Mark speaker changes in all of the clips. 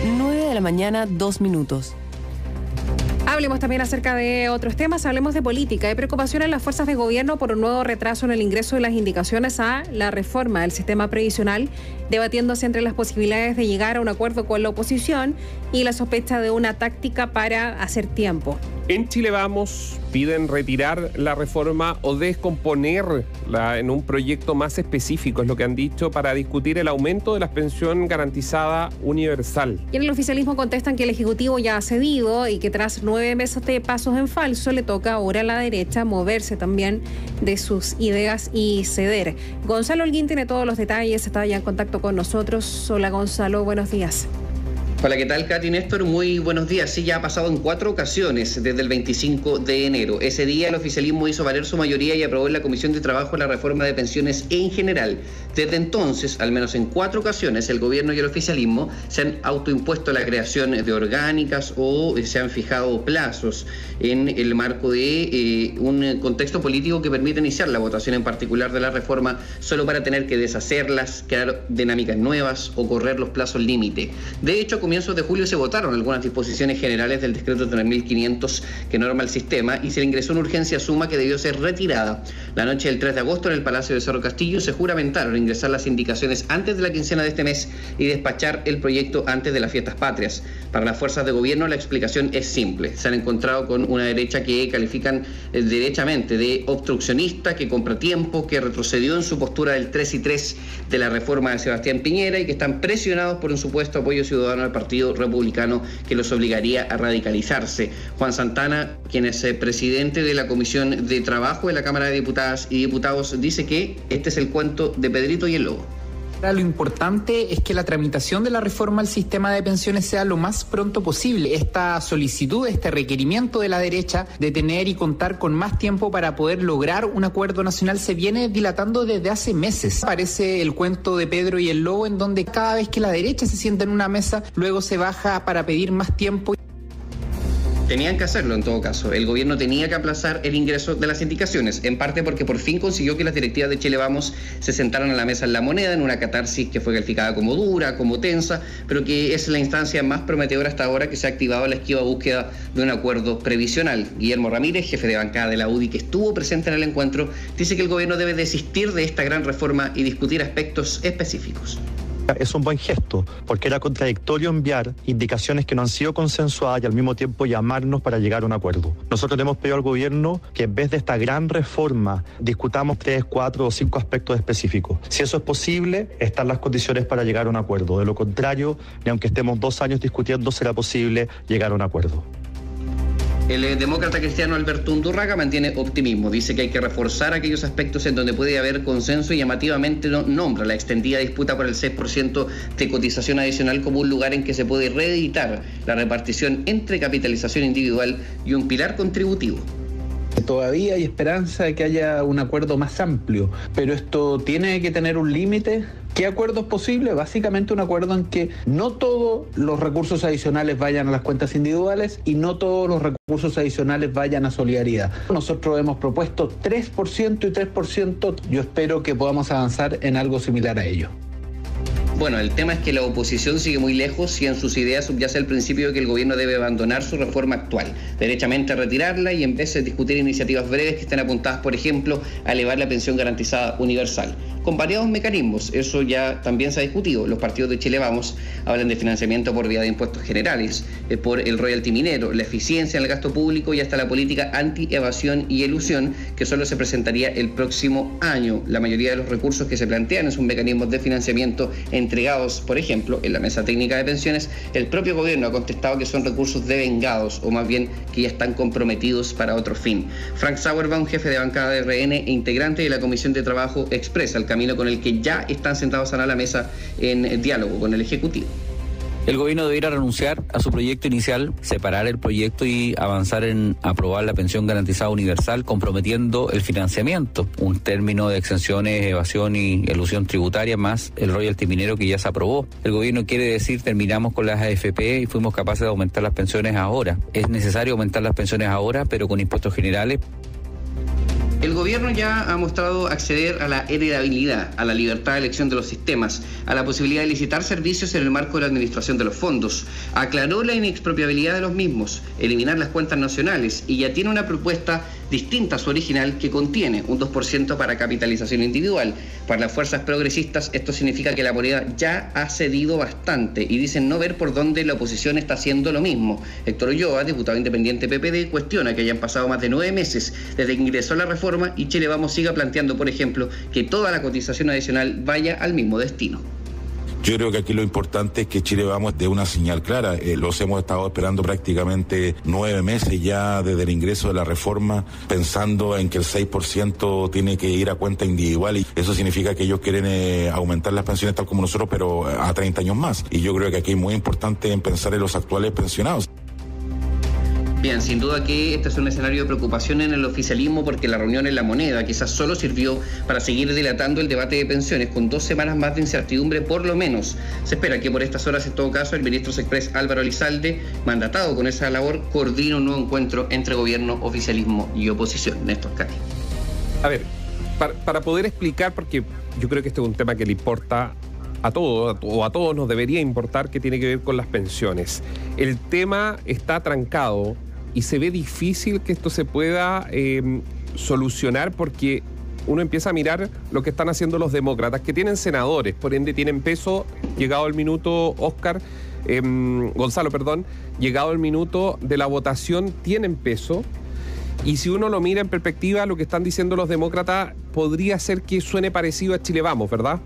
Speaker 1: 9:02 a.m.
Speaker 2: Hablemos también acerca de otros temas, hablemos de política. Hay preocupación en las fuerzas de gobierno por un nuevo retraso en el ingreso de las indicaciones a la reforma del sistema previsional, debatiéndose entre las posibilidades de llegar a un acuerdo con la oposición y la sospecha de una táctica para hacer tiempo.
Speaker 3: En Chile Vamos piden retirar la reforma o descomponerla en un proyecto más específico, es lo que han dicho, para discutir el aumento de la pensión garantizada universal.
Speaker 2: Y en el oficialismo contestan que el Ejecutivo ya ha cedido y que tras 9 meses de pasos en falso le toca ahora a la derecha moverse también de sus ideas y ceder. Gonzalo Holguín tiene todos los detalles, está ya en contacto con nosotros. Hola Gonzalo, buenos días.
Speaker 4: Hola, ¿qué tal, Katy, Néstor? Muy buenos días. Sí, ya ha pasado en 4 ocasiones desde el 25 de enero. Ese día el oficialismo hizo valer su mayoría y aprobó en la Comisión de Trabajo la reforma de pensiones en general. Desde entonces, al menos en 4 ocasiones, el gobierno y el oficialismo se han autoimpuesto la creación de orgánicas o se han fijado plazos en el marco de un contexto político que permite iniciar la votación en particular de la reforma solo para tener que deshacerlas, crear dinámicas nuevas o correr los plazos límite. De hecho, a comienzos de julio se votaron algunas disposiciones generales del decreto 3500 que norma el sistema y se le ingresó una urgencia suma que debió ser retirada. La noche del 3 de agosto en el Palacio de Cerro Castillo se juramentaron ingresar las indicaciones antes de la quincena de este mes y despachar el proyecto antes de las fiestas patrias. Para las fuerzas de gobierno la explicación es simple. Se han encontrado con una derecha que califican derechamente de obstruccionista, que compra tiempo, que retrocedió en su postura del 3 y 3 de la reforma de Sebastián Piñera y que están presionados por un supuesto apoyo ciudadano al Partido Republicano que los obligaría a radicalizarse. Juan Santana, quien es presidente de la Comisión de Trabajo de la Cámara de Diputadas y Diputados, dice que este es el cuento de Pedrito y el Lobo.
Speaker 5: Lo importante es que la tramitación de la reforma al sistema de pensiones sea lo más pronto posible. Esta solicitud, este requerimiento de la derecha de tener y contar con más tiempo para poder lograr un acuerdo nacional se viene dilatando desde hace meses. Parece el cuento de Pedro y el Lobo, en donde cada vez que la derecha se sienta en una mesa, luego se baja para pedir más tiempo.
Speaker 4: Tenían que hacerlo en todo caso. El gobierno tenía que aplazar el ingreso de las indicaciones, en parte porque por fin consiguió que las directivas de Chile Vamos se sentaran a la mesa en La Moneda en una catarsis que fue calificada como dura, como tensa, pero que es la instancia más prometedora hasta ahora que se ha activado la esquiva búsqueda de un acuerdo previsional. Guillermo Ramírez, jefe de bancada de la UDI que estuvo presente en el encuentro, dice que el gobierno debe desistir de esta gran reforma y discutir aspectos específicos.
Speaker 6: Es un buen gesto, porque era contradictorio enviar indicaciones que no han sido consensuadas y al mismo tiempo llamarnos para llegar a un acuerdo. Nosotros le hemos pedido al gobierno que en vez de esta gran reforma discutamos 3, 4 o 5 aspectos específicos. Si eso es posible, están las condiciones para llegar a un acuerdo. De lo contrario, ni aunque estemos 2 años discutiendo, será posible llegar a un acuerdo.
Speaker 4: El demócrata cristiano Alberto Undurraga mantiene optimismo. Dice que hay que reforzar aquellos aspectos en donde puede haber consenso y llamativamente nombra la extendida disputa por el 6% de cotización adicional como un lugar en que se puede reeditar la repartición entre capitalización individual y un pilar contributivo.
Speaker 7: Todavía hay esperanza de que haya un acuerdo más amplio, pero esto tiene que tener un límite. ¿Qué acuerdo es posible? Básicamente un acuerdo en que no todos los recursos adicionales vayan a las cuentas individuales y no todos los recursos adicionales vayan a solidaridad. Nosotros hemos propuesto 3% y 3%. Yo espero que podamos avanzar en algo similar a ello.
Speaker 4: Bueno, el tema es que la oposición sigue muy lejos y en sus ideas subyace el principio de que el gobierno debe abandonar su reforma actual, derechamente retirarla y en vez de discutir iniciativas breves que estén apuntadas, por ejemplo, a elevar la pensión garantizada universal. Con variados mecanismos, eso ya también se ha discutido. Los partidos de Chile Vamos hablan de financiamiento por vía de impuestos generales, por el royalty minero, la eficiencia en el gasto público y hasta la política anti-evasión y elusión que solo se presentaría el próximo año. La mayoría de los recursos que se plantean son mecanismos de financiamiento entregados, por ejemplo, en la mesa técnica de pensiones. El propio gobierno ha contestado que son recursos devengados o más bien que ya están comprometidos para otro fin. Frank Sauerbaum, jefe de bancada de RN e integrante de la Comisión de Trabajo, expresa el camino con el que ya están sentados a la mesa en diálogo con el Ejecutivo.
Speaker 8: El gobierno debiera renunciar a su proyecto inicial, separar el proyecto y avanzar en aprobar la pensión garantizada universal, comprometiendo el financiamiento, un término de exenciones, evasión y elusión tributaria, más el royalty minero que ya se aprobó. El gobierno quiere decir, terminamos con las AFP y fuimos capaces de aumentar las pensiones ahora. Es necesario aumentar las pensiones ahora, pero con impuestos generales.
Speaker 4: El gobierno ya ha mostrado acceder a la heredabilidad, a la libertad de elección de los sistemas, a la posibilidad de licitar servicios en el marco de la administración de los fondos. Aclaró la inexpropiabilidad de los mismos, eliminar las cuentas nacionales y ya tiene una propuesta distinta a su original que contiene un 2% para capitalización individual. Para las fuerzas progresistas esto significa que la moneda ya ha cedido bastante y dicen no ver por dónde la oposición está haciendo lo mismo. Héctor Ulloa, diputado independiente PPD, cuestiona que hayan pasado más de 9 meses desde que ingresó la reforma y Chile Vamos siga planteando, por ejemplo, que toda la cotización adicional vaya al mismo destino.
Speaker 1: Yo creo que aquí lo importante es que Chile Vamos dé una señal clara. Los hemos estado esperando prácticamente 9 meses ya desde el ingreso de la reforma, pensando en que el 6% tiene que ir a cuenta individual y eso significa que ellos quieren aumentar las pensiones tal como nosotros, pero a 30 años más. Y yo creo que aquí es muy importante en pensar en los actuales pensionados.
Speaker 4: Bien, sin duda que este es un escenario de preocupación en el oficialismo porque la reunión en La Moneda quizás solo sirvió para seguir dilatando el debate de pensiones con 2 semanas más de incertidumbre por lo menos. Se espera que por estas horas, en todo caso, el ministro Express Álvaro Elizalde, mandatado con esa labor, coordine un nuevo encuentro entre gobierno, oficialismo y oposición. Néstor Cati.
Speaker 3: A ver, para poder explicar, porque yo creo que este es un tema que le importa a todos, o a todos nos debería importar, que tiene que ver con las pensiones. El tema está trancado y se ve difícil que esto se pueda solucionar porque uno empieza a mirar lo que están haciendo los demócratas, que tienen senadores, por ende tienen peso. Llegado el minuto, Gonzalo, llegado el minuto de la votación, tienen peso. Y si uno lo mira en perspectiva, lo que están diciendo los demócratas podría ser que suene parecido a Chile Vamos, ¿verdad?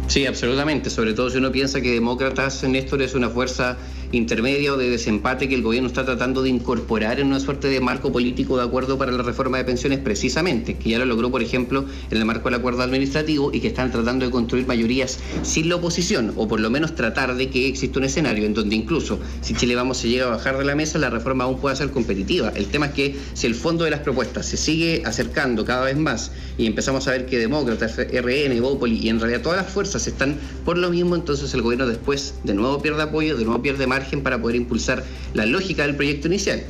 Speaker 4: Sí, absolutamente, sobre todo si uno piensa que Demócratas, Néstor, es una fuerza intermedia o de desempate que el gobierno está tratando de incorporar en una suerte de marco político de acuerdo para la reforma de pensiones precisamente, que ya lo logró, por ejemplo, en el marco del acuerdo administrativo y que están tratando de construir mayorías sin la oposición, o por lo menos tratar de que exista un escenario en donde incluso si Chile Vamos se llega a bajar de la mesa, la reforma aún pueda ser competitiva. El tema es que si el fondo de las propuestas se sigue acercando cada vez más y empezamos a ver que Demócratas, RN, Bópoli y en realidad todas las fuerzas están por lo mismo, entonces el gobierno después de nuevo pierde apoyo, de nuevo pierde margen para poder impulsar la lógica del proyecto inicial.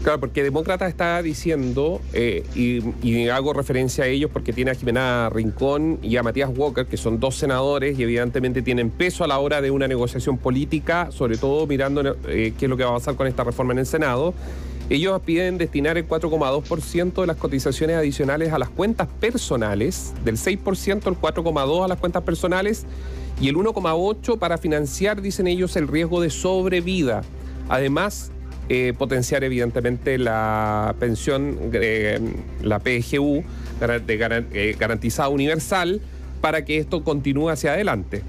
Speaker 3: Claro, porque Demócrata está diciendo, y hago referencia a ellos porque tiene a Jimena Rincón y a Matías Walker, que son 2 senadores y evidentemente tienen peso a la hora de una negociación política, sobre todo mirando qué es lo que va a pasar con esta reforma en el Senado. Ellos piden destinar el 4,2% de las cotizaciones adicionales a las cuentas personales, del 6% el 4,2% a las cuentas personales y el 1,8% para financiar, dicen ellos, el riesgo de sobrevida. Además, potenciar evidentemente la pensión, la PGU, garantizada universal, para que esto continúe hacia adelante.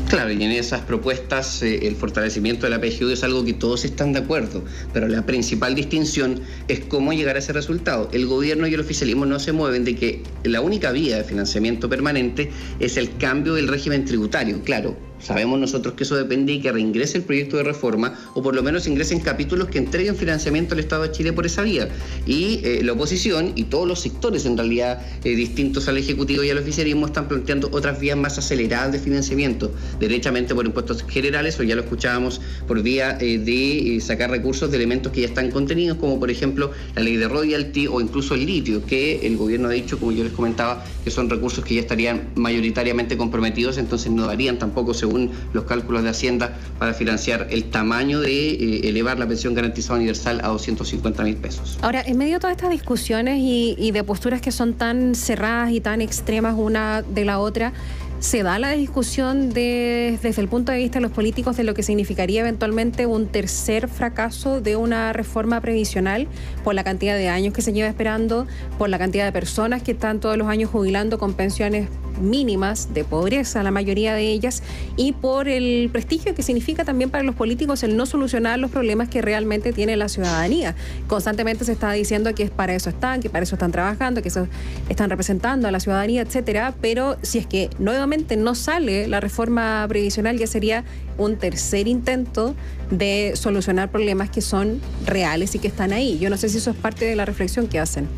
Speaker 4: Claro, y en esas propuestas el fortalecimiento de la PGU es algo que todos están de acuerdo, pero la principal distinción es cómo llegar a ese resultado. El gobierno y el oficialismo no se mueven de que la única vía de financiamiento permanente es el cambio del régimen tributario. Claro, sabemos nosotros que eso depende y que reingrese el proyecto de reforma o por lo menos ingresen capítulos que entreguen financiamiento al Estado de Chile por esa vía. Y la oposición y todos los sectores en realidad distintos al Ejecutivo y al oficialismo están planteando otras vías más aceleradas de financiamiento, derechamente por impuestos generales o ya lo escuchábamos por vía de sacar recursos de elementos que ya están contenidos, como por ejemplo la ley de royalty o incluso el litio, que el gobierno ha dicho, como yo les comentaba, que son recursos que ya estarían mayoritariamente comprometidos, entonces no darían tampoco, según los cálculos de Hacienda, para financiar el tamaño de elevar la pensión garantizada universal a 250.000 pesos.
Speaker 2: Ahora, en medio de todas estas discusiones y de posturas que son tan cerradas y tan extremas una de la otra, ¿se da la discusión desde el punto de vista de los políticos de lo que significaría eventualmente un tercer fracaso de una reforma previsional por la cantidad de años que se lleva esperando, por la cantidad de personas que están todos los años jubilando con pensiones mínimas de pobreza, la mayoría de ellas, y por el prestigio que significa también para los políticos el no solucionar los problemas que realmente tiene la ciudadanía? Constantemente se está diciendo que para eso están, que para eso están trabajando, que eso están representando a la ciudadanía, etcétera, pero si es que nuevamente no sale la reforma previsional, ya sería un tercer intento de solucionar problemas que son reales y que están ahí. Yo no sé si eso es parte de la reflexión que hacen.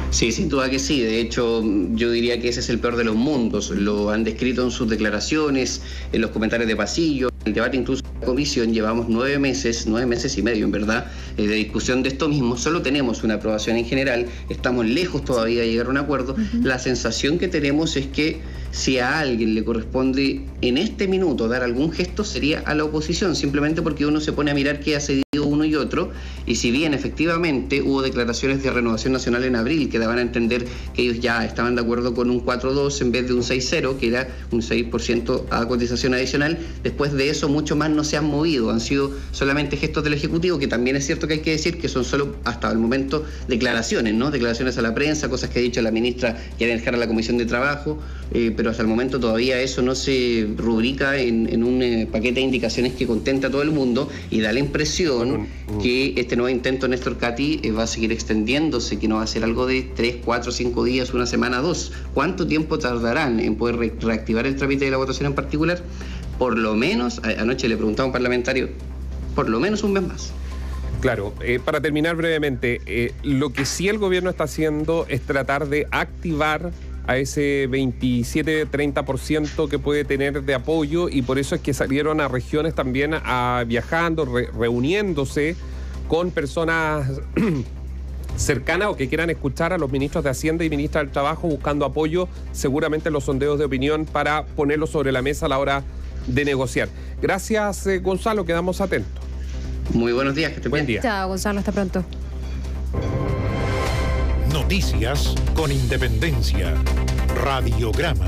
Speaker 4: Sí, sin duda que sí. De hecho, yo diría que ese es el peor de los mundos. Lo han descrito en sus declaraciones, en los comentarios de pasillo, en el debate incluso en la comisión. Llevamos 9 meses y medio, en verdad, de discusión de esto mismo. Solo tenemos una aprobación en general. Estamos lejos todavía de llegar a un acuerdo. La sensación que tenemos es que si a alguien le corresponde en este minuto dar algún gesto, sería a la oposición, simplemente porque uno se pone a mirar qué ha cedido uno y otro, y si bien efectivamente hubo declaraciones de Renovación Nacional en abril que daban a entender que ellos ya estaban de acuerdo con un 4.2 en vez de un 6.0, que era un 6% a cotización adicional, después de eso mucho más no se han movido, han sido solamente gestos del Ejecutivo, que también es cierto que hay que decir que son solo hasta el momento declaraciones, ¿no? Declaraciones a la prensa, cosas que ha dicho la ministra que quiere dejar a la Comisión de Trabajo, pero hasta el momento todavía eso no se rubrica en un paquete de indicaciones que contenta a todo el mundo y da la impresión que este nuevo intento de Néstor Cati va a seguir extendiéndose, que no va a ser algo de 3, 4, 5 días, una semana, 2. ¿Cuánto tiempo tardarán en poder reactivar el trámite de la votación en particular? Por lo menos, anoche le preguntaba a un parlamentario, por lo menos un mes más.
Speaker 3: Claro, para terminar brevemente, lo que sí el gobierno está haciendo es tratar de activar a ese 27-30% que puede tener de apoyo, y por eso es que salieron a regiones también viajando, reuniéndose con personas cercanas o que quieran escuchar a los ministros de Hacienda y ministra del Trabajo, buscando apoyo seguramente en los sondeos de opinión para ponerlo sobre la mesa a la hora de negociar. Gracias, Gonzalo, quedamos atentos.
Speaker 4: Muy buenos días, que esté
Speaker 3: buen día.
Speaker 2: Chao, Gonzalo, hasta pronto.
Speaker 9: Noticias con Independencia. Radiograma.